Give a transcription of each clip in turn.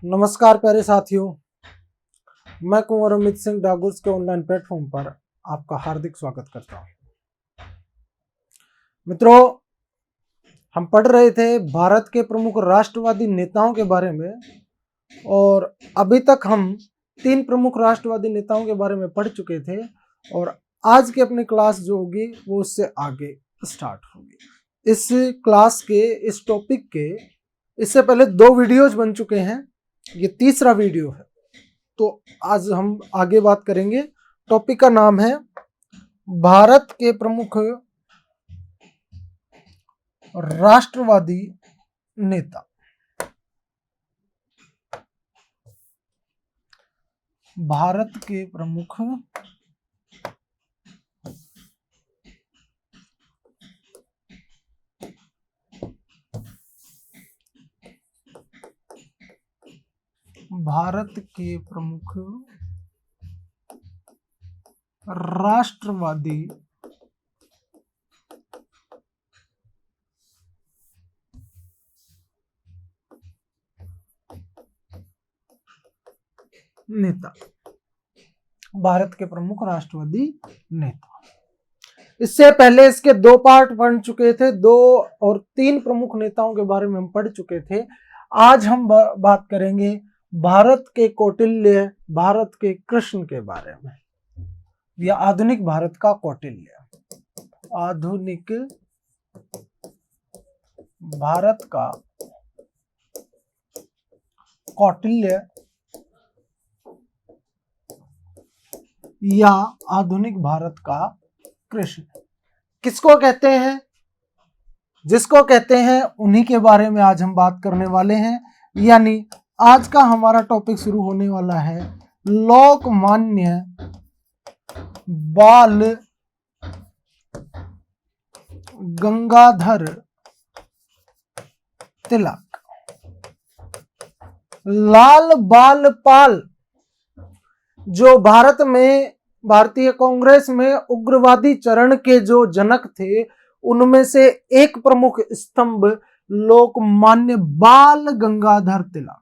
नमस्कार प्यारे साथियों, मैं कुंवर अमित सिंह डागुर्स के ऑनलाइन प्लेटफॉर्म पर आपका हार्दिक स्वागत करता हूं। मित्रों, हम पढ़ रहे थे भारत के प्रमुख राष्ट्रवादी नेताओं के बारे में और अभी तक हम 3 प्रमुख राष्ट्रवादी नेताओं के बारे में पढ़ चुके थे और आज की अपनी क्लास जो होगी वो उससे आगे स्टार्ट होगी। इस क्लास के इस टॉपिक के इससे पहले 2 वीडियोज बन चुके हैं, ये तीसरा वीडियो है। तो आज हम आगे बात करेंगे। टॉपिक का नाम है भारत के प्रमुख राष्ट्रवादी नेता। भारत के प्रमुख राष्ट्रवादी नेता। भारत के प्रमुख राष्ट्रवादी नेता। इससे पहले इसके 2 पार्ट पढ़ चुके थे। 2 और 3 प्रमुख नेताओं के बारे में हम पढ़ चुके थे। आज हम बात करेंगे भारत के कौटिल्य, भारत के कृष्ण के बारे में, या आधुनिक भारत का कौटिल्य। आधुनिक भारत का कौटिल्य या आधुनिक भारत का कृष्ण किसको कहते हैं? जिसको कहते हैं उन्हीं के बारे में आज हम बात करने वाले हैं। यानी आज का हमारा टॉपिक शुरू होने वाला है लोकमान्य बाल गंगाधर तिलक। लाल बाल पाल जो भारत में भारतीय कांग्रेस में उग्रवादी चरण के जो जनक थे, उनमें से एक प्रमुख स्तंभ लोकमान्य बाल गंगाधर तिलक।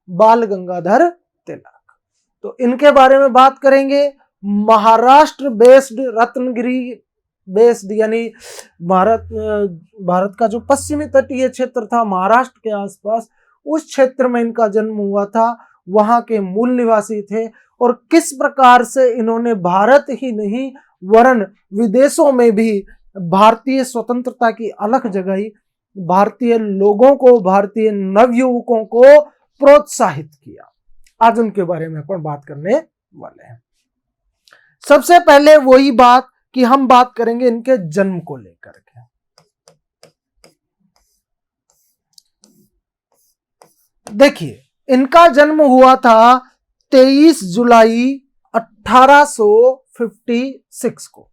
बाल गंगाधर तिलक। तो इनके बारे में बात करेंगे। महाराष्ट्र बेस्ड, रत्नगिरी बेस्ड, यानी भारत का जो पश्चिमी तटीय क्षेत्र था महाराष्ट्र के आसपास, उस क्षेत्र में इनका जन्म हुआ था। वहां के मूल निवासी थे और किस प्रकार से इन्होंने भारत ही नहीं वरन विदेशों में भी भारतीय स्वतंत्रता की अलख जगाई, भारतीय लोगों को, भारतीय नवयुवकों को प्रोत्साहित किया। आज उनके बारे में अपन बात करने वाले हैं। सबसे पहले वही बात कि हम बात करेंगे इनके जन्म को लेकर के। देखिए, इनका जन्म हुआ था 23 जुलाई 1856 को।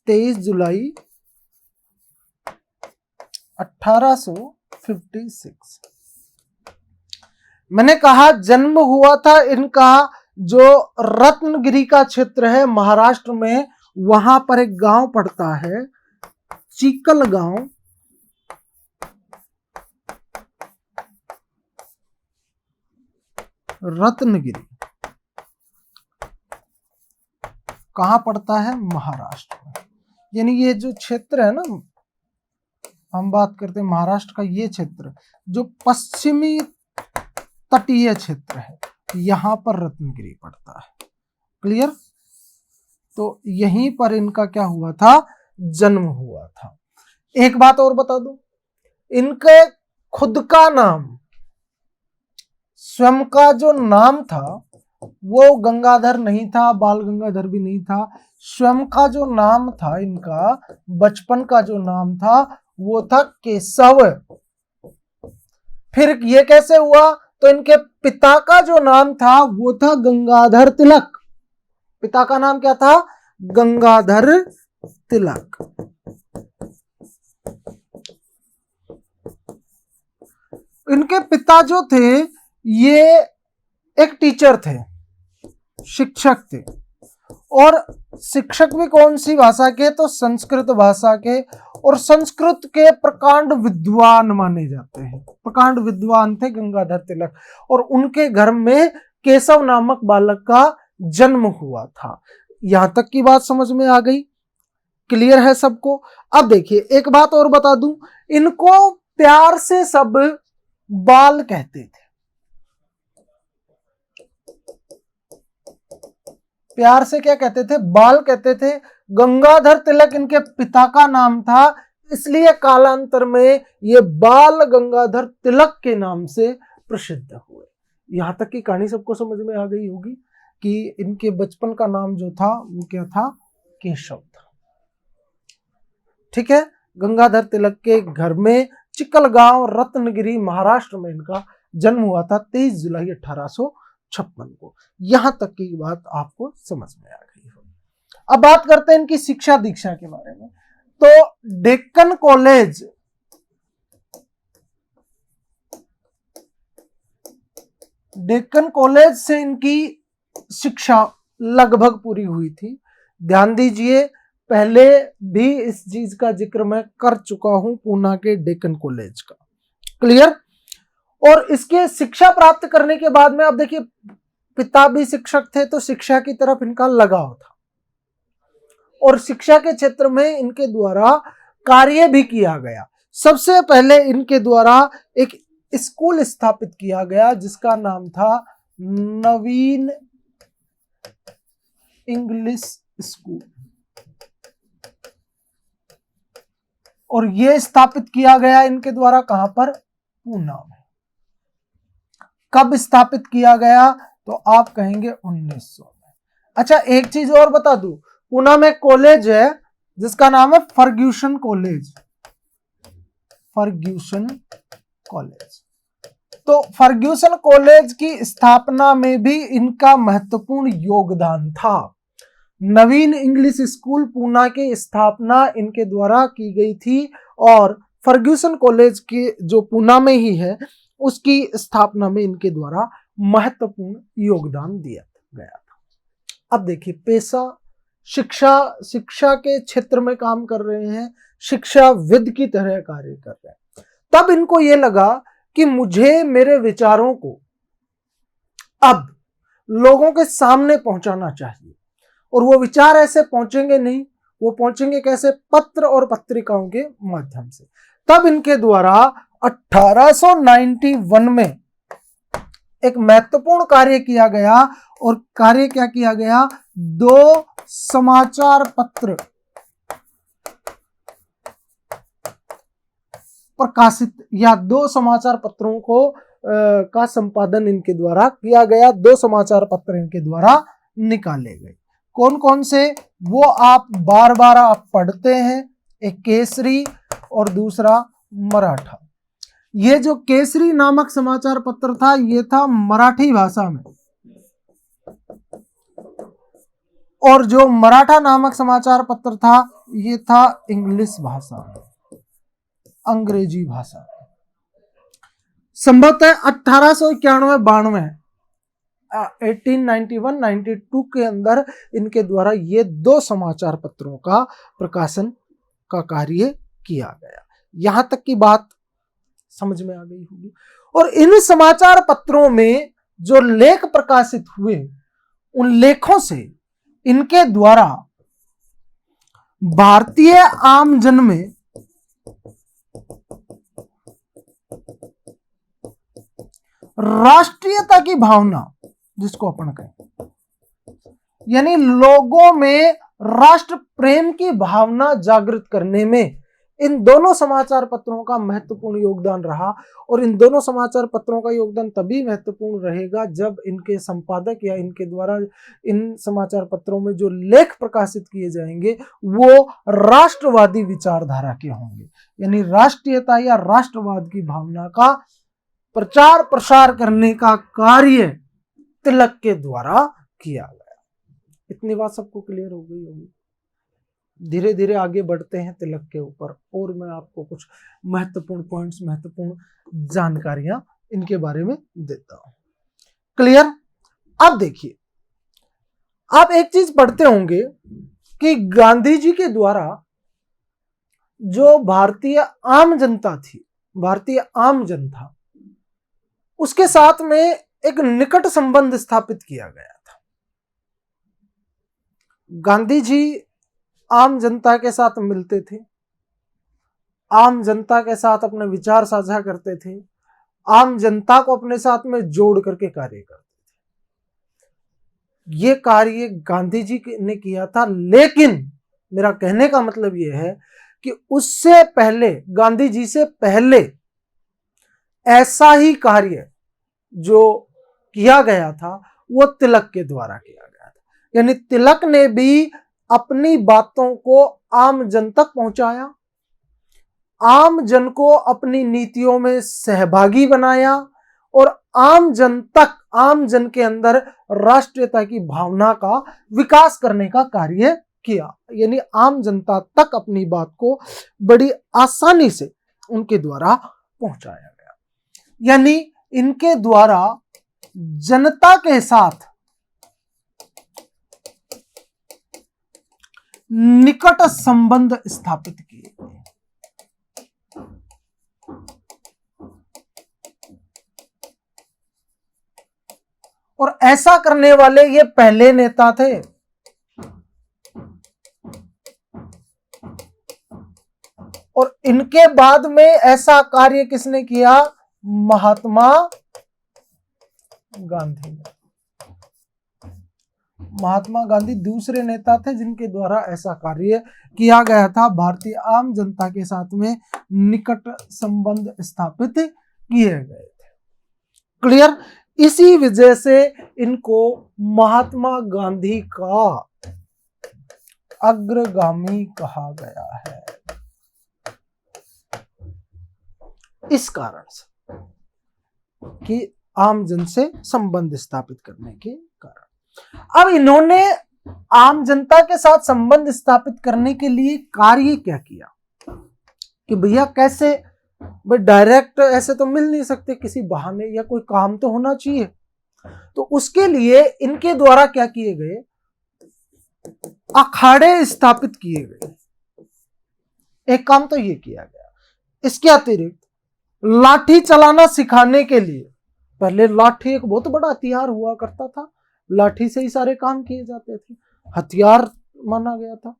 23 जुलाई 1856 मैंने कहा जन्म हुआ था इनका। जो रत्नगिरी का क्षेत्र है महाराष्ट्र में, वहां पर एक गांव पड़ता है चिकल गांव। रत्नगिरी कहां पड़ता है? महाराष्ट्र में। यानी ये जो क्षेत्र है ना, हम बात करते हैं महाराष्ट्र का, ये क्षेत्र जो पश्चिमी तटीय क्षेत्र है, यहां पर रत्नगिरी पड़ता है। क्लियर? तो यहीं पर इनका क्या हुआ था? जन्म हुआ था। एक बात और बता दूं, इनके खुद का नाम, स्वयं का जो नाम था वो गंगाधर नहीं था, बाल गंगाधर भी नहीं था। स्वयं का जो नाम था इनका, बचपन का जो नाम था वो था केशव। फिर ये कैसे हुआ? तो इनके पिता का जो नाम था वो था गंगाधर तिलक। पिता का नाम क्या था? गंगाधर तिलक। इनके पिता जो थे ये एक टीचर थे, शिक्षक थे। और शिक्षक भी कौन सी भाषा के? तो संस्कृत भाषा के। और संस्कृत के प्रकांड विद्वान माने जाते हैं। प्रकांड विद्वान थे गंगाधर तिलक, और उनके घर में केशव नामक बालक का जन्म हुआ था। यहां तक की बात समझ में आ गई? क्लियर है सबको? अब देखिए एक बात और बता दूं, इनको प्यार से सब बाल कहते थे। प्यार से क्या कहते थे? बाल कहते थे। गंगाधर तिलक इनके पिता का नाम था, इसलिए कालांतर में ये बाल गंगाधर तिलक के नाम से प्रसिद्ध हुए। यहां तक की कहानी सबको समझ में आ गई होगी कि इनके बचपन का नाम जो था वो क्या था? केशव था। ठीक है, गंगाधर तिलक के घर में चिकलगांव रत्नगिरी महाराष्ट्र में इनका जन्म हुआ था 23 जुलाई 1856 को। यहां तक की बात आपको समझ में आ गई होगी। अब बात करते हैं इनकी शिक्षा दीक्षा के बारे में। तो डेक्कन कॉलेज, डेक्कन कॉलेज से इनकी शिक्षा लगभग पूरी हुई थी। ध्यान दीजिए, पहले भी इस चीज का जिक्र मैं कर चुका हूं, पूना के डेक्कन कॉलेज का। क्लियर? और इसके शिक्षा प्राप्त करने के बाद में, अब देखिए पिता भी शिक्षक थे तो शिक्षा की तरफ इनका लगाव था, और शिक्षा के क्षेत्र में इनके द्वारा कार्य भी किया गया। सबसे पहले इनके द्वारा एक स्कूल स्थापित किया गया जिसका नाम था नवीन इंग्लिश स्कूल, और यह स्थापित किया गया इनके द्वारा कहां पर? पूना में। कब स्थापित किया गया? तो आप कहेंगे 1900 में। अच्छा, एक चीज और बता दूं, पूना में कॉलेज है जिसका नाम है फर्ग्यूसन कॉलेज। फर्ग्यूसन कॉलेज, तो फर्ग्यूसन कॉलेज की स्थापना में भी इनका महत्वपूर्ण योगदान था। नवीन इंग्लिश स्कूल पूना की स्थापना इनके द्वारा की गई थी, और फर्ग्यूसन कॉलेज की जो पूना में ही है उसकी स्थापना में इनके द्वारा महत्वपूर्ण योगदान दिया गया था। अब देखिए, पेशा शिक्षा के क्षेत्र में काम कर रहे हैं, शिक्षाविद की तरह कार्य कर रहे हैं। तब इनको ये लगा कि मुझे मेरे विचारों को अब लोगों के सामने पहुंचाना चाहिए, और वो विचार ऐसे पहुंचेंगे नहीं, वो पहुंचेंगे कैसे? पत्र और पत्रिकाओं के माध्यम से। तब इनके द्वारा 1891 में एक महत्वपूर्ण कार्य किया गया, और कार्य क्या किया गया? 2 समाचार पत्र प्रकाशित, या 2 समाचार पत्रों को का संपादन इनके द्वारा किया गया। 2 समाचार पत्र इनके द्वारा निकाले गए। कौन कौन से? वो आप बार बार आप पढ़ते हैं, एक केसरी और दूसरा मराठा। ये जो केसरी नामक समाचार पत्र था ये था मराठी भाषा में, और जो मराठा नामक समाचार पत्र था ये था इंग्लिश भाषा में, अंग्रेजी भाषा। संभवतः 1891-92 1891-92 के अंदर इनके द्वारा ये 2 समाचार पत्रों का प्रकाशन का कार्य किया गया। यहां तक की बात समझ में आ गई होगी। और इन समाचार पत्रों में जो लेख प्रकाशित हुए, उन लेखों से इनके द्वारा भारतीय आम जन में राष्ट्रीयता की भावना, जिसको अपन कहें, यानी लोगों में राष्ट्र प्रेम की भावना जागृत करने में इन दोनों समाचार पत्रों का महत्वपूर्ण योगदान रहा। और इन दोनों समाचार पत्रों का योगदान तभी महत्वपूर्ण रहेगा जब इनके संपादक या इनके द्वारा इन समाचार पत्रों में जो लेख प्रकाशित किए जाएंगे वो राष्ट्रवादी विचारधारा के होंगे, यानी राष्ट्रीयता या राष्ट्रवाद की भावना का प्रचार प्रसार करने का कार्य तिलक के द्वारा किया गया। इतनी बात सबको क्लियर हो गई होगी। धीरे धीरे आगे बढ़ते हैं तिलक के ऊपर, और मैं आपको कुछ महत्वपूर्ण पॉइंट्स, महत्वपूर्ण जानकारियां इनके बारे में देता हूं। क्लियर? अब देखिए, आप एक चीज पढ़ते होंगे कि गांधी जी के द्वारा जो भारतीय आम जनता थी, भारतीय आम जनता, उसके साथ में एक निकट संबंध स्थापित किया गया था। गांधी जी आम जनता के साथ मिलते थे, आम जनता के साथ अपने विचार साझा करते थे, आम जनता को अपने साथ में जोड़ करके कार्य करते थे। ये कार्य गांधी जी ने किया था, लेकिन मेरा कहने का मतलब यह है कि उससे पहले, गांधी जी से पहले ऐसा ही कार्य जो किया गया था वो तिलक के द्वारा किया गया था। यानी तिलक ने भी अपनी बातों को आम जन तक पहुंचाया, आम जन को अपनी नीतियों में सहभागी बनाया और आम जन तक, आम जन के अंदर राष्ट्रीयता की भावना का विकास करने का कार्य किया। यानी आम जनता तक अपनी बात को बड़ी आसानी से उनके द्वारा पहुंचाया गया। यानी इनके द्वारा जनता के साथ निकट संबंध स्थापित किए गए। और ऐसा करने वाले ये पहले नेता थे। और इनके बाद में ऐसा कार्य किसने किया? महात्मा गांधी ने। महात्मा गांधी दूसरे नेता थे जिनके द्वारा ऐसा कार्य किया गया था, भारतीय आम जनता के साथ में निकट संबंध स्थापित किए गए थे। क्लियर? इसी वजह से इनको महात्मा गांधी का अग्रगामी कहा गया है, इस कारण से कि आम जन से संबंध स्थापित करने के कारण। अब इन्होंने आम जनता के साथ संबंध स्थापित करने के लिए कार्य क्या किया कि भैया कैसे, भाई डायरेक्ट ऐसे तो मिल नहीं सकते, किसी बहाने या कोई काम तो होना चाहिए। तो उसके लिए इनके द्वारा क्या किए गए? अखाड़े स्थापित किए गए। एक काम तो ये किया गया। इसके अतिरिक्त लाठी चलाना सिखाने के लिए, पहले लाठी एक बहुत बड़ा हथियार हुआ करता था, लाठी से ही सारे काम किए जाते थे, हथियार माना गया था।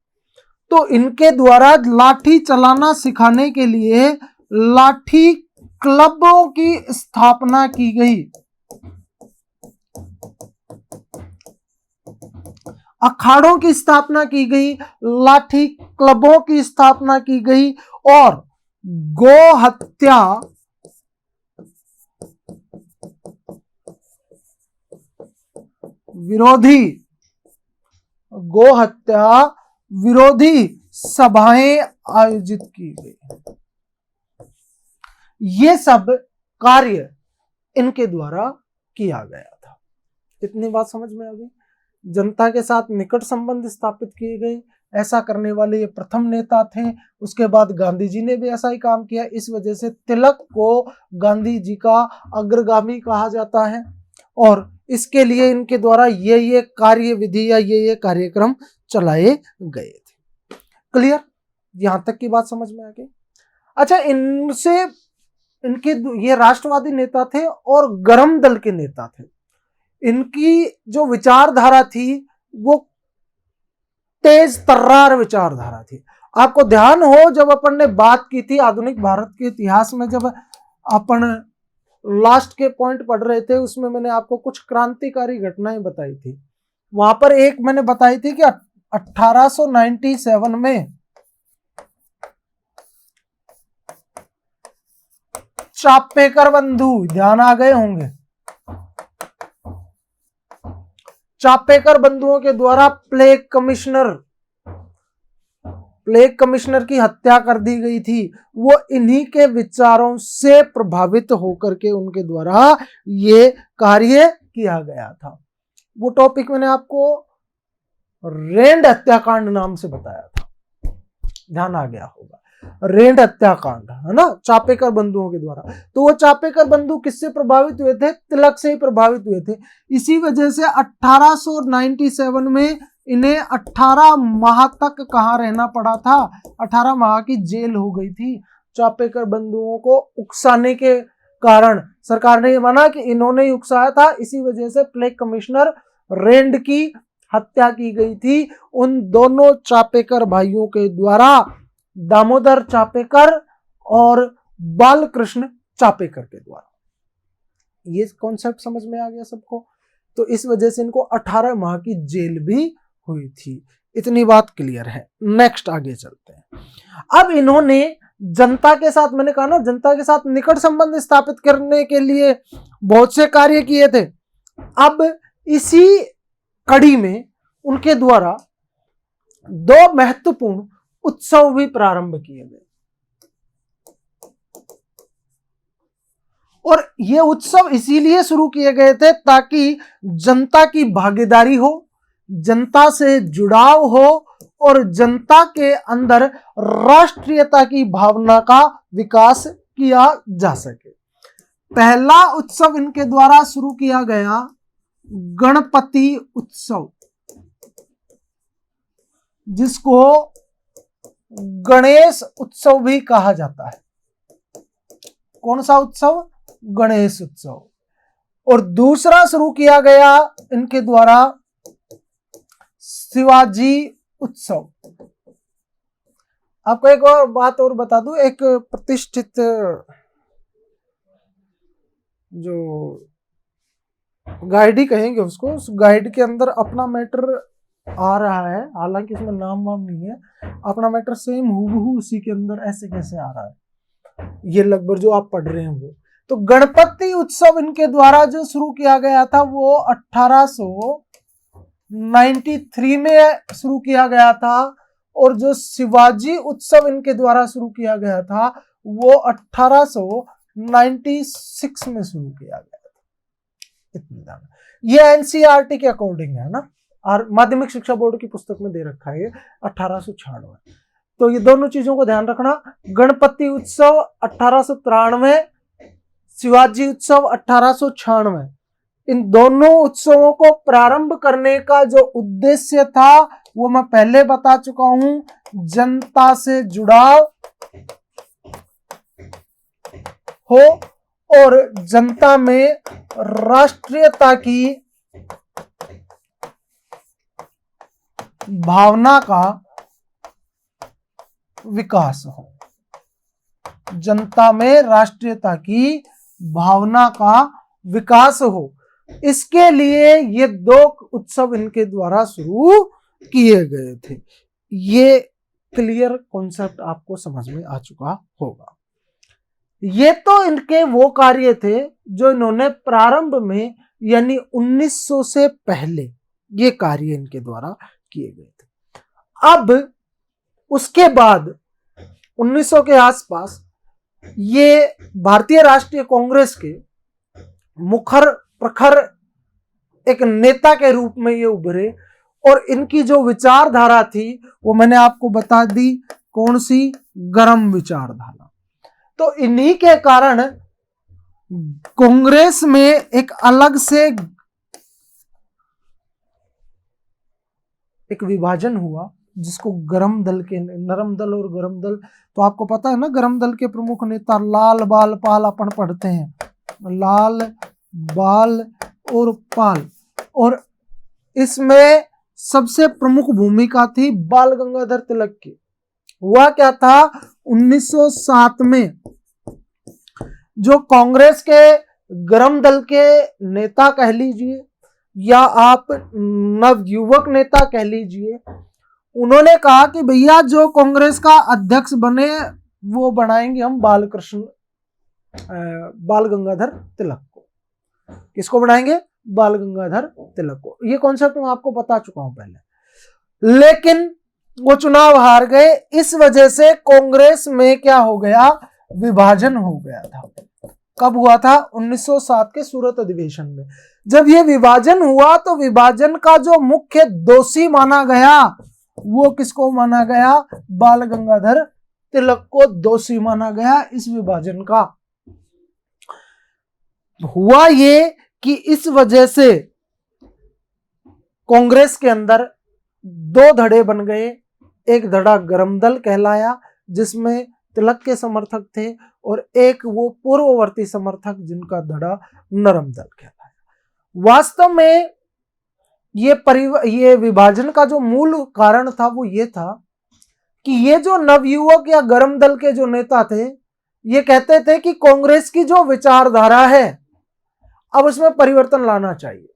तो इनके द्वारा लाठी चलाना सिखाने के लिए लाठी क्लबों की स्थापना की गई, अखाड़ों की स्थापना की गई, लाठी क्लबों की स्थापना की गई और गो हत्या विरोधी, गो हत्या विरोधी सभाएं आयोजित की गई। ये सब कार्य इनके द्वारा किया गया था। इतनी बात समझ में आ गई? जनता के साथ निकट संबंध स्थापित किए गए, ऐसा करने वाले ये प्रथम नेता थे। उसके बाद गांधी जी ने भी ऐसा ही काम किया, इस वजह से तिलक को गांधी जी का अग्रगामी कहा जाता है। और इसके लिए इनके द्वारा ये कार्य विधि या ये कार्यक्रम चलाए गए थे। क्लियर? यहां तक की बात समझ में आ गई? अच्छा, इनसे इनके ये राष्ट्रवादी नेता थे और गर्म दल के नेता थे। इनकी जो विचारधारा थी वो तेज तर्रार विचारधारा थी। आपको ध्यान हो, जब अपन ने बात की थी आधुनिक भारत के इतिहास में, जब अपन लास्ट के पॉइंट पढ़ रहे थे, उसमें मैंने आपको कुछ क्रांतिकारी घटनाएं बताई थी। वहां पर एक मैंने बताई थी कि 1897 में चापेकर बंधु, ध्यान आ गए होंगे, चापेकर बंधुओं के द्वारा प्लेग कमिश्नर की हत्या कर दी गई थी। वो इन्हीं के विचारों से प्रभावित होकर के उनके द्वारा ये कार्य किया गया था। वो टॉपिक मैंने आपको रेंड हत्याकांड नाम से बताया था, ध्यान आ गया होगा। रेंड हत्याकांड, है ना, चापेकर बंधुओं के द्वारा। तो वो चापेकर बंधु किससे प्रभावित हुए थे? तिलक से ही प्रभावित हुए थे। इसी वजह से 1897 में इन्हें 18 माह तक कहाँ रहना पड़ा था, 18 माह की जेल हो गई थी चापेकर बंधुओं को उकसाने के कारण। सरकार ने ये माना कि इन्होंने ही उकसाया था, इसी वजह से प्लेग कमिश्नर रेंड की हत्या की गई थी उन दोनों चापेकर भाइयों के द्वारा, दामोदर चापेकर और बालकृष्ण चापेकर के द्वारा। ये कॉन्सेप्ट समझ में आ गया सबको। तो इस वजह से इनको 18 माह की जेल भी हुई थी। इतनी बात क्लियर है। नेक्स्ट आगे चलते हैं। अब इन्होंने जनता के साथ, मैंने कहा ना, जनता के साथ निकट संबंध स्थापित करने के लिए बहुत से कार्य किए थे। अब इसी कड़ी में उनके द्वारा 2 महत्वपूर्ण उत्सव भी प्रारंभ किए गए, और ये उत्सव इसीलिए शुरू किए गए थे ताकि जनता की भागीदारी हो, जनता से जुड़ाव हो और जनता के अंदर राष्ट्रीयता की भावना का विकास किया जा सके। पहला उत्सव इनके द्वारा शुरू किया गया गणपति उत्सव, जिसको गणेश उत्सव भी कहा जाता है। कौन सा उत्सव? गणेश उत्सव। और दूसरा शुरू किया गया इनके द्वारा शिवाजी उत्सव। आपको एक और बात और बता दूं, एक प्रतिष्ठित जो गाइड ही कहेंगे उसको, उस गाइड के अंदर अपना मैटर आ रहा है, हालांकि इसमें नाम वाम नहीं है, अपना मैटर सेम हूबहू उसी के अंदर ऐसे कैसे आ रहा है, ये लगभग जो आप पढ़ रहे हैं वो। तो गणपति उत्सव इनके द्वारा जो शुरू किया गया था वो 1893 में शुरू किया गया था, और जो शिवाजी उत्सव इनके द्वारा शुरू किया गया था वो 1896 में शुरू किया गया था। इतनी ज्यादा ये एनसीईआरटी के अकॉर्डिंग है ना, और माध्यमिक शिक्षा बोर्ड की पुस्तक में दे रखा है ये 1896। तो ये दोनों चीजों को ध्यान रखना। गणपति उत्सव 1893, शिवाजी उत्सव 1896। इन दोनों उत्सवों को प्रारंभ करने का जो उद्देश्य था वो मैं पहले बता चुका हूं, जनता से जुड़ाव हो और जनता में राष्ट्रीयता की भावना का विकास हो, जनता में राष्ट्रीयता की भावना का विकास हो। इसके लिए ये 2 उत्सव इनके द्वारा शुरू किए गए थे। ये क्लियर कॉन्सेप्ट आपको समझ में आ चुका होगा। ये तो इनके वो कार्य थे जो इन्होंने प्रारंभ में, यानी 1900 से पहले ये कार्य इनके द्वारा किए गए थे। अब उसके बाद 1900 के आसपास ये भारतीय राष्ट्रीय कांग्रेस के मुखर प्रखर एक नेता के रूप में ये उभरे, और इनकी जो विचारधारा थी वो मैंने आपको बता दी, कौन सी? गर्म विचारधारा। तो इन्हीं के कारण कांग्रेस में एक अलग से एक विभाजन हुआ, जिसको गरम दल के, नरम दल और गरम दल। तो आपको पता है ना, गरम दल के प्रमुख नेता लाल बाल पाल अपन पढ़ते हैं, लाल बाल और पाल, और इसमें सबसे प्रमुख भूमिका थी बाल गंगाधर तिलक की। हुआ क्या था, 1907 में जो कांग्रेस के गरम दल के नेता कह लीजिए या आप नवयुवक नेता कह लीजिए, उन्होंने कहा कि भैया जो कांग्रेस का अध्यक्ष बने वो बनाएंगे हम बाल गंगाधर तिलक को। किसको बनाएंगे? बाल गंगाधर तिलक को। ये कॉन्सेप्ट मैं आपको बता चुका हूं पहले, लेकिन वो चुनाव हार गए। इस वजह से कांग्रेस में क्या हो गया, विभाजन हो गया था। कब हुआ था? 1907 के सूरत अधिवेशन में। जब ये विभाजन हुआ तो विभाजन का जो मुख्य दोषी माना गया वो किसको माना गया? बाल गंगाधर तिलक को दोषी माना गया इस विभाजन का। हुआ ये कि इस वजह से कांग्रेस के अंदर दो धड़े बन गए। एक धड़ा गरम दल कहलाया जिसमें तिलक के समर्थक थे, और एक वो पूर्ववर्ती समर्थक जिनका धड़ा नरम दल कहलाया। वास्तव में ये विभाजन का जो मूल कारण था वो ये था कि ये जो नवयुवक या गरम दल के जो नेता थे, ये कहते थे कि कांग्रेस की जो विचारधारा है अब उसमें परिवर्तन लाना चाहिए।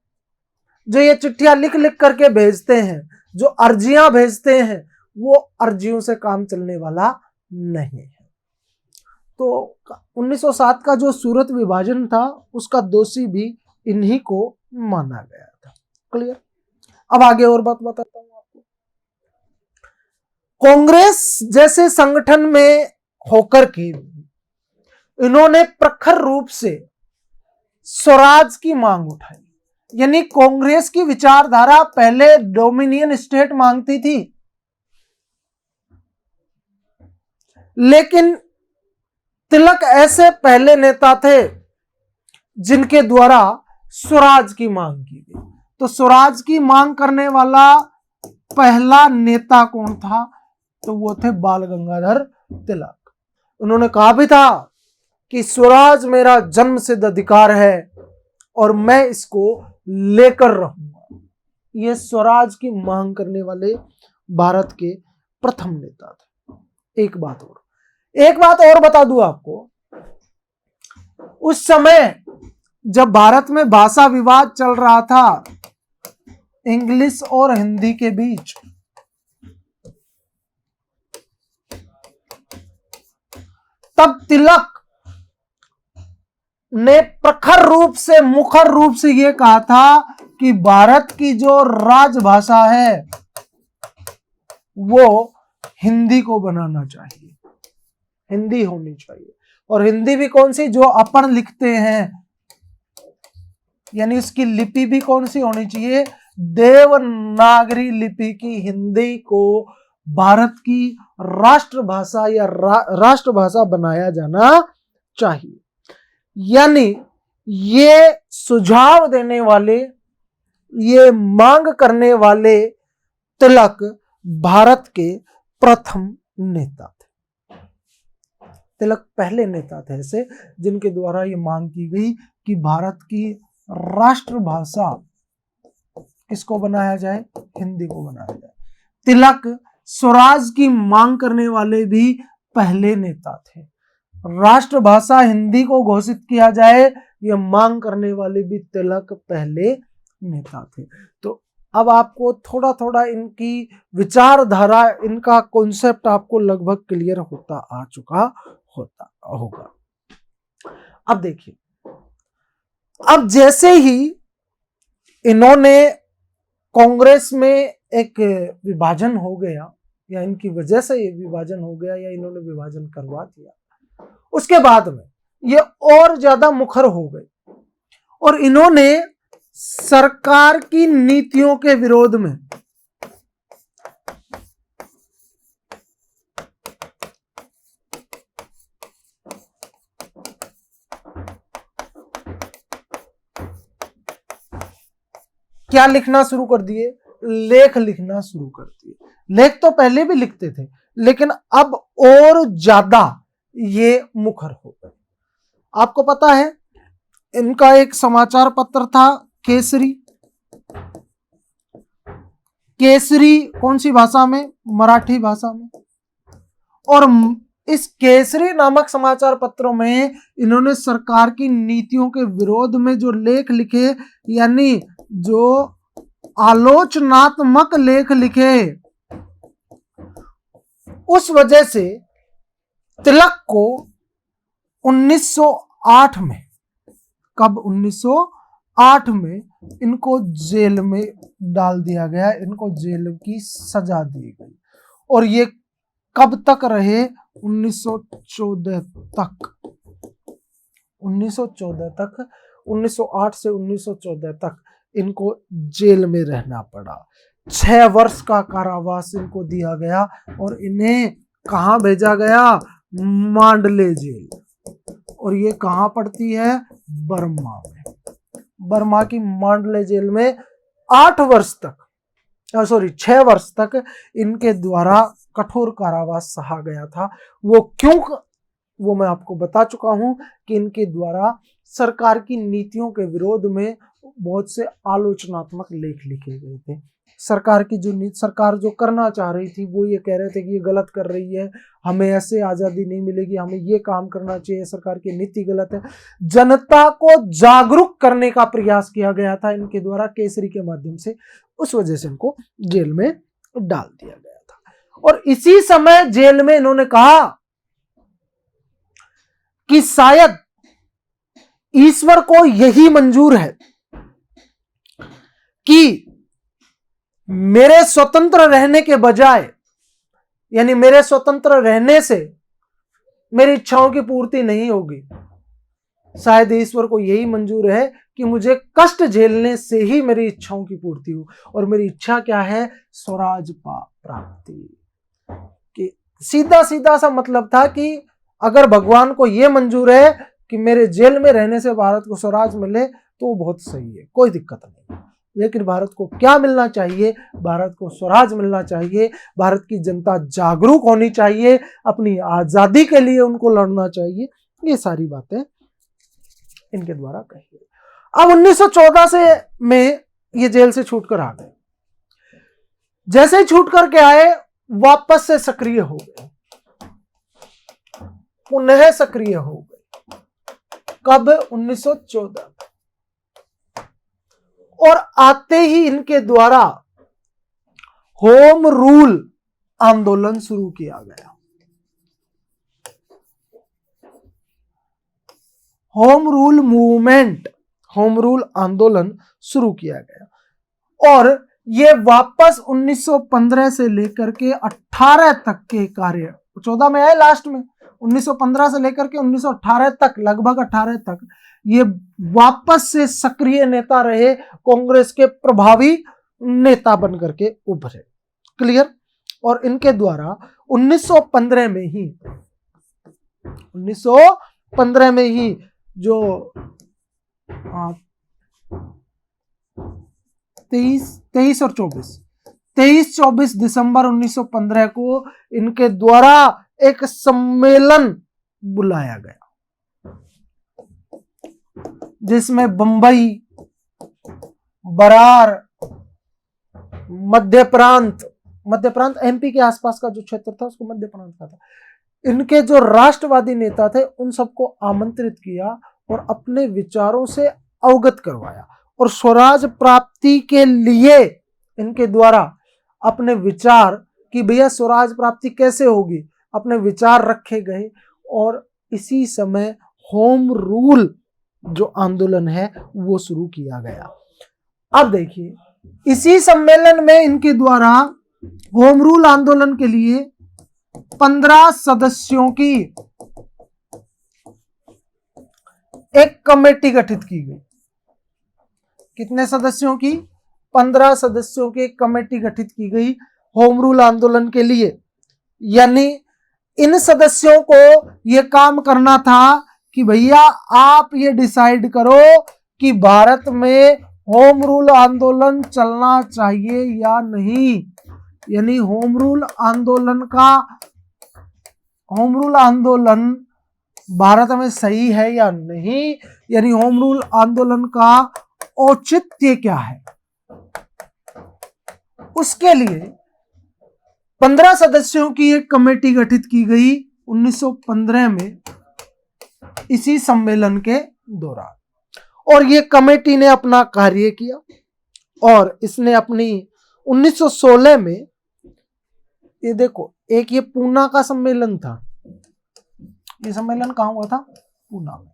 जो ये चिट्ठियां लिख लिख करके भेजते हैं, जो अर्जियां भेजते हैं, वो अर्जियों से काम चलने वाला नहीं है। तो 1907 का जो सूरत विभाजन था उसका दोषी भी इन्हीं को माना गया था। क्लियर? अब आगे और बात बताता हूं आपको। कांग्रेस जैसे संगठन में होकर के इन्होंने प्रखर रूप से स्वराज की मांग उठाई। यानी कांग्रेस की विचारधारा पहले डोमिनियन स्टेट मांगती थी, लेकिन तिलक ऐसे पहले नेता थे जिनके द्वारा स्वराज की मांग की गई। तो स्वराज की मांग करने वाला पहला नेता कौन था? तो वो थे बाल गंगाधर तिलक। उन्होंने कहा भी था कि स्वराज मेरा जन्म सिद्ध अधिकार है और मैं इसको लेकर रहूंगा। ये स्वराज की मांग करने वाले भारत के प्रथम नेता थे। एक बात और बता दूं आपको, उस समय जब भारत में भाषा विवाद चल रहा था इंग्लिश और हिंदी के बीच, तब तिलक ने प्रखर रूप से मुखर रूप से यह कहा था कि भारत की जो राजभाषा है वो हिंदी को बनाना चाहिए, हिंदी होनी चाहिए। और हिंदी भी कौन सी? जो अपन लिखते हैं, यानी उसकी लिपि भी कौन सी होनी चाहिए? देवनागरी लिपि की हिंदी को भारत की राष्ट्रभाषा या राष्ट्रभाषा बनाया जाना चाहिए। यानी ये सुझाव देने वाले, ये मांग करने वाले तिलक भारत के प्रथम नेता थे। तिलक पहले नेता थे ऐसे जिनके द्वारा ये मांग की गई कि भारत की राष्ट्रभाषा किसको बनाया जाए? हिंदी को बनाया जाए। तिलक स्वराज की मांग करने वाले भी पहले नेता थे। राष्ट्रभाषा हिंदी को घोषित किया जाए ये मांग करने वाले भी तिलक पहले नेता थे। तो अब आपको थोड़ा थोड़ा इनकी विचारधारा, इनका कॉन्सेप्ट आपको लगभग क्लियर होता आ चुका होगा। अब देखिए, अब जैसे ही इन्होंने कांग्रेस में एक विभाजन हो गया, या इनकी वजह से ये विभाजन हो गया, या इन्होंने विभाजन करवा दिया, उसके बाद में ये और ज्यादा मुखर हो गए और इन्होंने सरकार की नीतियों के विरोध में क्या लिखना शुरू कर दिए? लेख लिखना शुरू कर दिए। लेख तो पहले भी लिखते थे, लेकिन अब और ज्यादा ये मुखर हो गए। आपको पता है इनका एक समाचार पत्र था केसरी। केसरी कौन सी भाषा में? मराठी भाषा में। और इस केसरी नामक समाचार पत्रों में इन्होंने सरकार की नीतियों के विरोध में जो लेख लिखे, यानी जो आलोचनात्मक लेख लिखे, उस वजह से तिलक को 1908 में, कब? 1908 में इनको जेल में डाल दिया गया, इनको जेल की सजा दी गई। और ये कब तक रहे? 1914 तक। 1914 तक, 1908 से 1914 तक इनको जेल में रहना पड़ा। 6 वर्ष का कारावास इनको दिया गया और इन्हें कहां भेजा गया? मांडले जेल। और ये कहां पड़ती है? बर्मा में। बर्मा की मांडले जेल में 8 वर्ष तक सॉरी 6 वर्ष तक इनके द्वारा कठोर कारावास सहा गया था। वो क्यों, वो मैं आपको बता चुका हूं कि इनके द्वारा सरकार की नीतियों के विरोध में बहुत से आलोचनात्मक लेख लिखे गए थे। सरकार की जो नीति, सरकार जो करना चाह रही थी वो ये कह रहे थे कि ये गलत कर रही है, हमें ऐसे आज़ादी नहीं मिलेगी, हमें ये काम करना चाहिए, सरकार की नीति गलत है। जनता को जागरूक करने का प्रयास किया गया था इनके द्वारा केसरी के माध्यम से, उस वजह से इनको जेल में डाल दिया गया था। और इसी समय जेल में इन्होंने कहा कि शायद ईश्वर को यही मंजूर है कि मेरे स्वतंत्र रहने के बजाय, यानी मेरे स्वतंत्र रहने से मेरी इच्छाओं की पूर्ति नहीं होगी, शायद ईश्वर को यही मंजूर है कि मुझे कष्ट झेलने से ही मेरी इच्छाओं की पूर्ति हो। और मेरी इच्छा क्या है? स्वराज प्राप्ति। कि सीधा सीधा सा मतलब था कि अगर भगवान को यह मंजूर है कि मेरे जेल में रहने से भारत को स्वराज मिले तो वो बहुत सही है, कोई दिक्कत नहीं। लेकिन भारत को क्या मिलना चाहिए? भारत को स्वराज मिलना चाहिए, भारत की जनता जागरूक होनी चाहिए, अपनी आजादी के लिए उनको लड़ना चाहिए। ये सारी बातें इनके द्वारा कही गई। अब 1914 से में ये जेल से छूटकर आ गए। जैसे ही छूट करके आए वापस से सक्रिय हो गए, पुनः सक्रिय हो गए। कब? 1914। और आते ही इनके द्वारा होम रूल आंदोलन शुरू किया गया। Home rule movement, home rule आंदोलन शुरू किया गया। और ये वापस 1915 से लेकर के 18 तक के कार्य, 14 में आए लास्ट में, 1915 से लेकर के 1918 तक, लगभग 18 तक ये वापस से सक्रिय नेता रहे, कांग्रेस के प्रभावी नेता बनकर के उभरे। क्लियर? और इनके द्वारा 1915 में ही जो 23 और 24 दिसंबर 1915 को इनके द्वारा एक सम्मेलन बुलाया गया, जिसमें बंबई, बरार, मध्य प्रांत एमपी के आसपास का जो क्षेत्र था उसको मध्य प्रांत का था, इनके जो राष्ट्रवादी नेता थे उन सबको आमंत्रित किया और अपने विचारों से अवगत करवाया। और स्वराज प्राप्ति के लिए इनके द्वारा अपने विचार कि भैया स्वराज प्राप्ति कैसे होगी, अपने विचार रखे गए। और इसी समय होम रूल जो आंदोलन है वो शुरू किया गया। अब देखिए, इसी सम्मेलन में इनके द्वारा होम रूल आंदोलन के लिए 15 सदस्यों की एक कमेटी गठित की गई। कितने सदस्यों की? 15 सदस्यों की एक कमेटी गठित की गई होम रूल आंदोलन के लिए। यानी इन सदस्यों को यह काम करना था कि भैया आप ये डिसाइड करो कि भारत में होम रूल आंदोलन चलना चाहिए या नहीं। यानी होम रूल आंदोलन भारत में सही है या नहीं, यानी होम रूल आंदोलन का औचित्य क्या है, उसके लिए 15 सदस्यों की एक कमेटी गठित की गई 1915 में इसी सम्मेलन के दौरान। और ये कमेटी ने अपना कार्य किया और इसने अपनी 1916 में, ये देखो, एक ये पूना का सम्मेलन था, ये सम्मेलन कहां हुआ था? पूना में।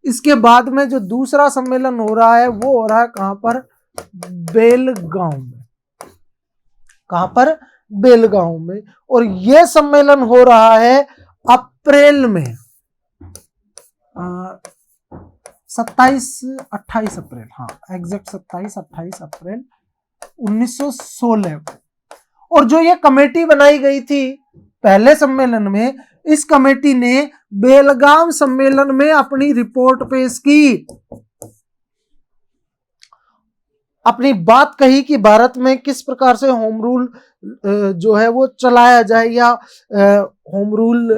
इसके बाद में जो दूसरा सम्मेलन हो रहा है वो हो रहा है कहां पर? बेलगांव में। कहां पर? बेलगांव में। और यह सम्मेलन हो रहा है अप्रैल में, 27-28 अप्रैल, हाँ एग्जैक्ट 27-28 अप्रैल 1916। और जो ये कमेटी बनाई गई थी पहले सम्मेलन में, इस कमेटी ने बेलगाम सम्मेलन में अपनी रिपोर्ट पेश की। अपनी बात कही कि भारत में किस प्रकार से होम रूल जो है वो चलाया जाए, या होम रूल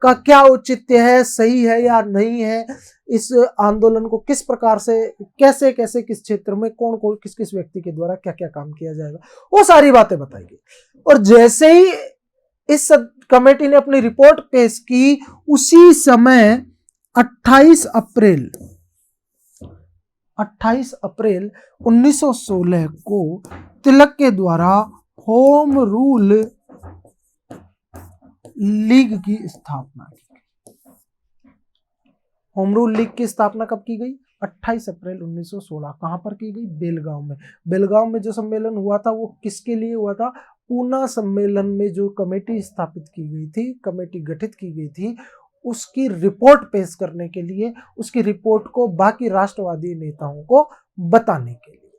का क्या औचित्य है, सही है या नहीं है, इस आंदोलन को किस प्रकार से, कैसे कैसे, किस क्षेत्र में कौन कौन किस किस व्यक्ति के द्वारा क्या क्या काम किया जाएगा, वो सारी बातें बताएगी। और जैसे ही इस कमेटी ने अपनी रिपोर्ट पेश की, उसी समय 28 अप्रैल 1916 को तिलक के द्वारा होम रूल लीग की स्थापना की गई। होम रूल लीग की स्थापना कब की गई? 28 अप्रैल 1916। कहां पर की गई? बेलगांव में। बेलगांव में जो सम्मेलन हुआ था वो किसके लिए हुआ था? पूना सम्मेलन में जो कमेटी स्थापित की गई थी, कमेटी गठित की गई थी, उसकी रिपोर्ट पेश करने के लिए, उसकी रिपोर्ट को बाकी राष्ट्रवादी नेताओं को बताने के लिए।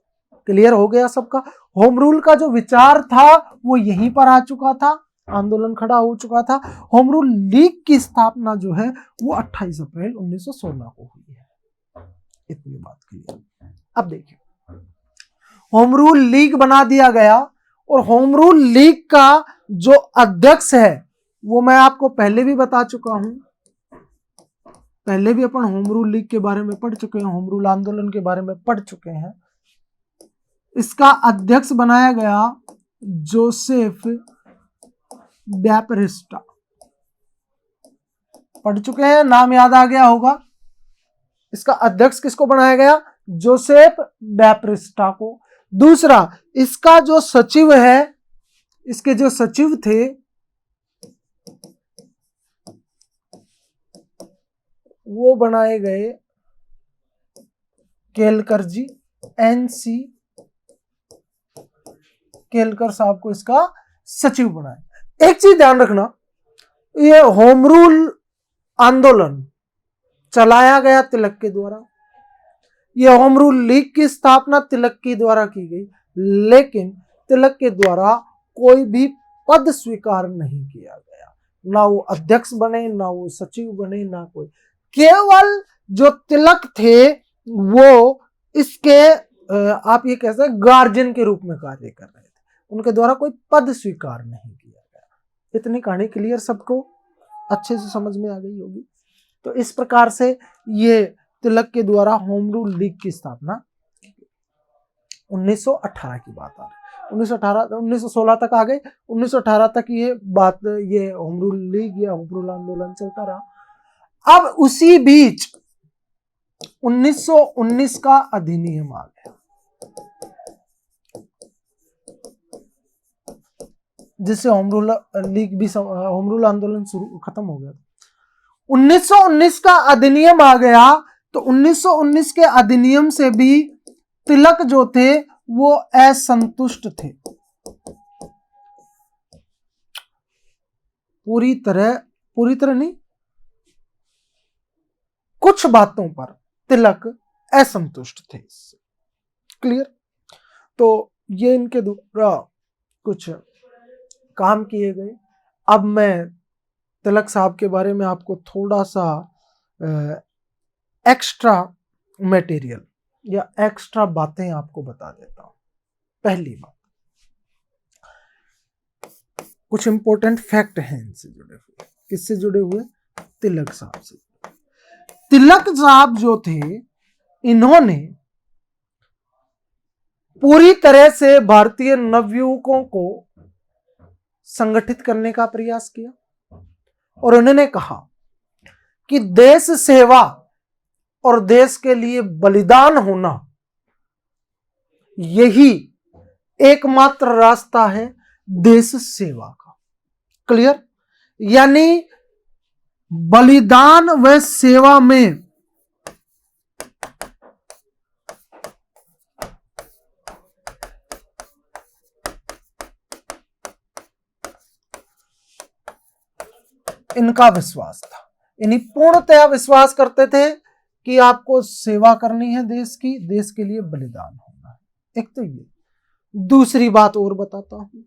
क्लियर हो गया सबका? होम रूल का जो विचार था वो यहीं पर आ चुका था, आंदोलन खड़ा हो चुका था। होम रूल लीग की स्थापना जो है वो 28 अप्रैल 1916 को हुई है। इतनी बात क्लियर। अब देखिए, होम रूल लीग बना दिया गया, और होम रूल लीग का जो अध्यक्ष है वो मैं आपको पहले भी बता चुका हूं, पहले भी अपन होम रूल लीग के बारे में पढ़ चुके हैं, होम रूल आंदोलन के बारे में पढ़ चुके हैं। इसका अध्यक्ष बनाया गया जोसेफ बैपरिस्टा। पढ़ चुके हैं, नाम याद आ गया होगा। इसका अध्यक्ष किसको बनाया गया? जोसेफ बैपरिस्टा को। दूसरा, इसका जो सचिव है, इसके जो सचिव थे वो बनाए गए केलकर जी, NC केलकर साहब को इसका सचिव बनाया। एक चीज ध्यान रखना, ये होम रूल आंदोलन चलाया गया तिलक के द्वारा, ये होम रूल लीग की स्थापना तिलक के द्वारा की गई, लेकिन तिलक के द्वारा कोई भी पद स्वीकार नहीं किया गया, ना वो अध्यक्ष बने, ना वो सचिव बने, ना कोई। केवल जो तिलक थे वो इसके आप ये कह सकते गार्जियन के रूप में कार्य कर रहे थे, उनके द्वारा कोई पद स्वीकार नहीं किया गया। इतनी कहानी क्लियर, सबको अच्छे से समझ में आ गई होगी। तो इस प्रकार से ये तिलक के द्वारा होम रूल लीग की स्थापना 1918 की बात आ रही है। 1916 तक आ गए, 1918 तक ये बात, ये होम रूल लीग या होम रूल आंदोलन चलता रहा। अब उसी बीच 1919 का अधिनियम आ गया, जिससे होम रूल लीग भी, होम रूल आंदोलन शुरू खत्म हो गया। 1919 का अधिनियम आ गया, तो 1919 के अधिनियम से भी तिलक जो थे वो असंतुष्ट थे। पूरी तरह नहीं, कुछ बातों पर तिलक असंतुष्ट थे इससे। क्लियर? तो ये इनके द्वारा कुछ काम किए गए। अब मैं तिलक साहब के बारे में आपको थोड़ा सा एक्स्ट्रा मटेरियल या एक्स्ट्रा बातें आपको बता देता हूं। पहली बात, कुछ इंपॉर्टेंट फैक्ट हैं इनसे जुड़े हुए। किससे जुड़े हुए? तिलक साहब से। तिलक साहब जो थे, इन्होंने पूरी तरह से भारतीय नवयुवकों को संगठित करने का प्रयास किया, और उन्होंने कहा कि देश सेवा और देश के लिए बलिदान होना यही एकमात्र रास्ता है देश सेवा का। क्लियर? यानी बलिदान व सेवा में इनका विश्वास था, इन्हीं पूर्णतया विश्वास करते थे कि आपको सेवा करनी है देश की, देश के लिए बलिदान होना है। एक तो ये। दूसरी बात और बताता हूं,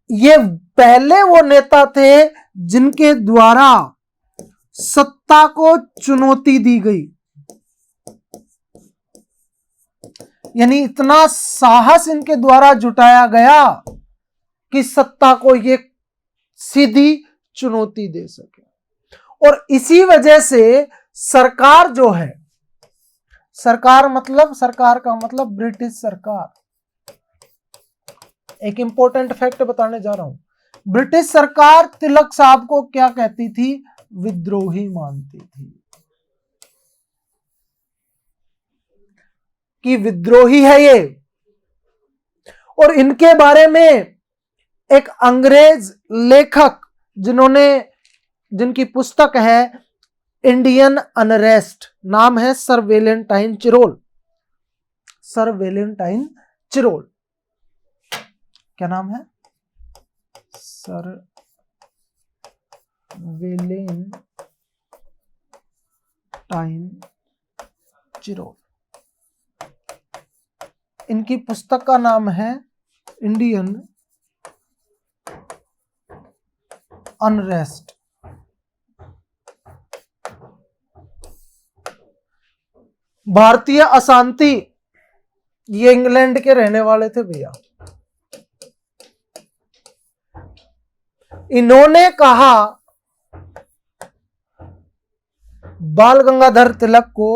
ये पहले वो नेता थे जिनके द्वारा सत्ता को चुनौती दी गई। यानी इतना साहस इनके द्वारा जुटाया गया कि सत्ता को ये सीधी चुनौती दे सके। और इसी वजह से सरकार जो है, सरकार का मतलब ब्रिटिश सरकार, एक इंपॉर्टेंट फैक्ट बताने जा रहा हूं, ब्रिटिश सरकार तिलक साहब को क्या कहती थी? विद्रोही मानती थी कि विद्रोही है ये। और इनके बारे में एक अंग्रेज लेखक जिनकी पुस्तक है इंडियन अनरेस्ट, नाम है sir Valentine Chirol. Sir Valentine Chirol, क्या नाम है? Sir Valentine Chirol. इनकी पुस्तक का नाम है इंडियन अनरेस्ट। भारतीय अशांति, ये इंग्लैंड के रहने वाले थे भैया। इन्होंने कहा बाल गंगाधर तिलक को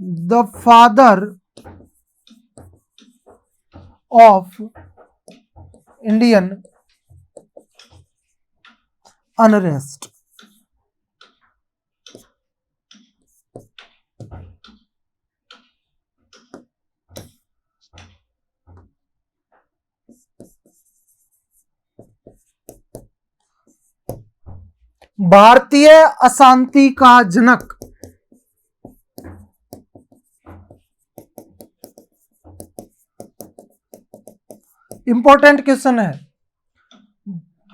the father of Indian unrest. भारतीय अशांति का जनक। इंपॉर्टेंट क्वेश्चन है,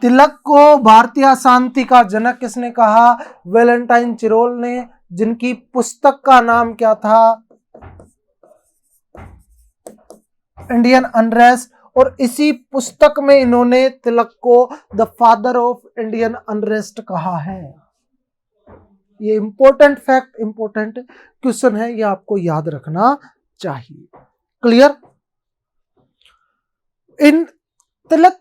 तिलक को भारतीय अशांति का जनक किसने कहा? वेलेंटाइन चिरोल ने, जिनकी पुस्तक का नाम क्या था? Indian unrest. और इसी पुस्तक में इन्होंने तिलक को the father of Indian unrest कहा है। ये इंपॉर्टेंट फैक्ट, इंपॉर्टेंट क्वेश्चन है, ये आपको याद रखना चाहिए। क्लियर? इन तिलक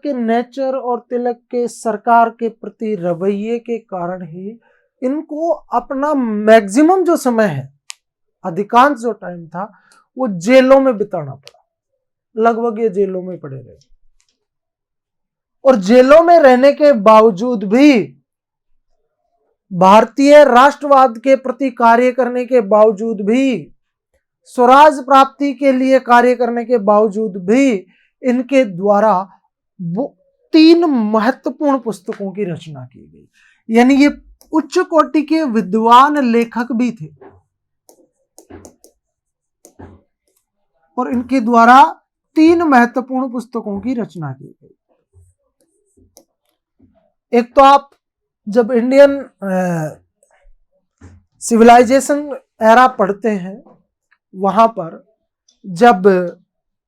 के नेचर और तिलक के सरकार के प्रति रवैये के कारण ही इनको अपना मैक्सिमम जो समय है, अधिकांश जो टाइम था, वो जेलों में बिताना पड़ा। लगभग ये जेलों में पड़े रहे। और जेलों में रहने के बावजूद भी, भारतीय राष्ट्रवाद के प्रति कार्य करने के बावजूद भी, स्वराज प्राप्ति के लिए कार्य करने के बावजूद भी, इनके द्वारा 3 महत्वपूर्ण पुस्तकों की रचना की गई। यानी ये उच्च कोटि के विद्वान लेखक भी थे और इनके द्वारा 3 महत्वपूर्ण पुस्तकों की रचना की गई। एक तो आप जब इंडियन सिविलाइजेशन एरा पढ़ते हैं, वहां पर जब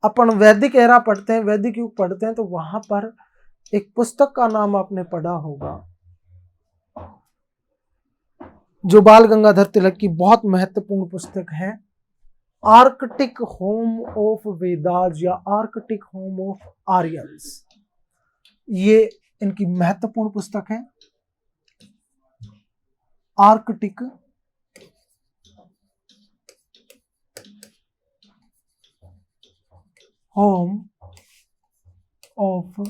अपन वैदिक एरा पढ़ते हैं, वैदिक युग पढ़ते हैं, तो वहां पर एक पुस्तक का नाम आपने पढ़ा होगा, जो बाल गंगाधर तिलक की बहुत महत्वपूर्ण पुस्तक है, आर्कटिक होम ऑफ वेदास या आर्कटिक होम ऑफ आर्यंस। ये इनकी महत्वपूर्ण पुस्तक है, आर्कटिक होम ऑफ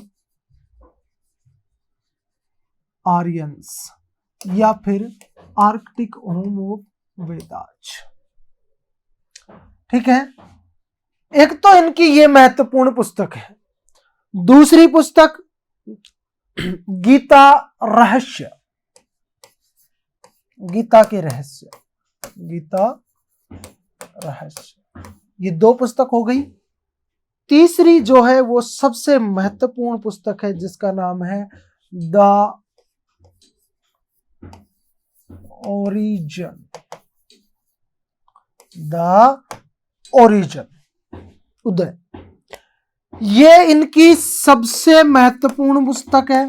आर्यंस या फिर आर्कटिक होम ऑफ वेदास। ठीक है, एक तो इनकी ये महत्वपूर्ण पुस्तक है। दूसरी पुस्तक गीता रहस्य, गीता के रहस्य, गीता रहस्य, ये 2 पुस्तक हो गई। तीसरी जो है वो सबसे महत्वपूर्ण पुस्तक है, जिसका नाम है द ओरिजिन, द ओरिजिन, उदय। ये इनकी सबसे महत्वपूर्ण पुस्तक है।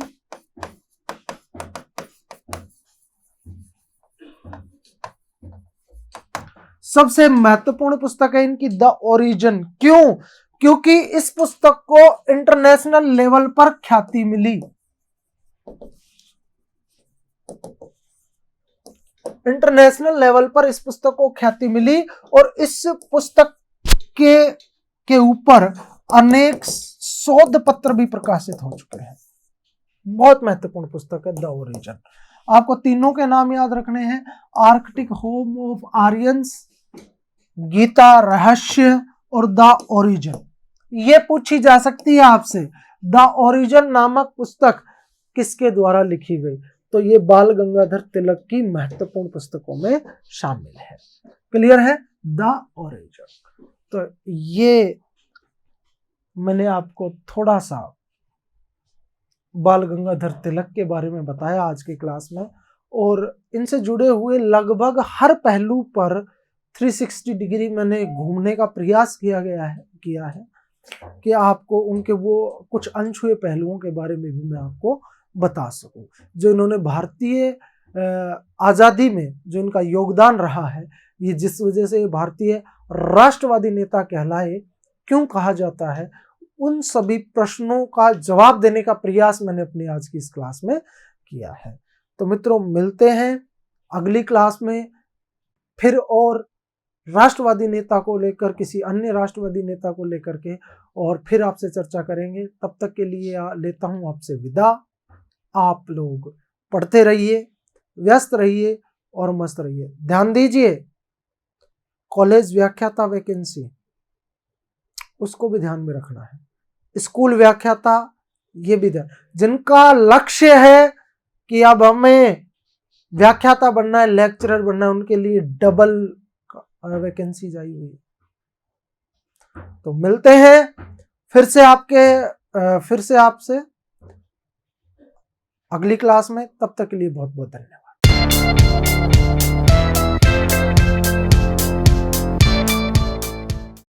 सबसे महत्वपूर्ण पुस्तक है इनकी द ओरिजिन। क्यों? क्योंकि इस पुस्तक को इंटरनेशनल लेवल पर ख्याति मिली। इंटरनेशनल लेवल पर इस पुस्तक को ख्याति मिली और इस पुस्तक के ऊपर अनेक शोध पत्र भी प्रकाशित हो चुके हैं। बहुत महत्वपूर्ण पुस्तक है द ओरिजिन। आपको तीनों के नाम याद रखने हैं, arctic home of Aryans, Gita Rahasya और द ओरिजिन। ये पूछी जा सकती है आपसे, द ओरिजिन नामक पुस्तक किसके द्वारा लिखी गई? तो ये बाल गंगाधर तिलक की महत्वपूर्ण पुस्तकों में शामिल है। क्लियर है? The origin. तो ये मैंने आपको थोड़ा सा बाल गंगाधर तिलक के बारे में बताया आज की क्लास में, और इनसे जुड़े हुए लगभग हर पहलू पर 360 डिग्री मैंने घूमने का प्रयास किया है कि आपको उनके वो कुछ अनछुए पहलुओं के बारे में भी मैं आपको बता सकूं, जो इन्होंने भारतीय आज़ादी में जो इनका योगदान रहा है, ये जिस वजह से भारतीय राष्ट्रवादी नेता कहलाए, क्यों कहा जाता है, उन सभी प्रश्नों का जवाब देने का प्रयास मैंने अपनी आज की इस क्लास में किया है। तो मित्रों, मिलते हैं अगली क्लास में फिर और राष्ट्रवादी नेता को लेकर, किसी अन्य राष्ट्रवादी नेता को लेकर के, और फिर आपसे चर्चा करेंगे। तब तक के लिए लेता हूं आपसे विदा। आप लोग पढ़ते रहिए, व्यस्त रहिए और मस्त रहिए। ध्यान दीजिए, कॉलेज व्याख्याता वैकेंसी उसको भी ध्यान में रखना है, स्कूल व्याख्याता ये भी ध्यान, जिनका लक्ष्य है कि अब हमें व्याख्याता बनना है, लेक्चरर बनना है, उनके लिए डबल वैकेंसी आई हुई। तो मिलते हैं फिर से आपसे अगली क्लास में। तब तक के लिए बहुत बहुत धन्यवाद।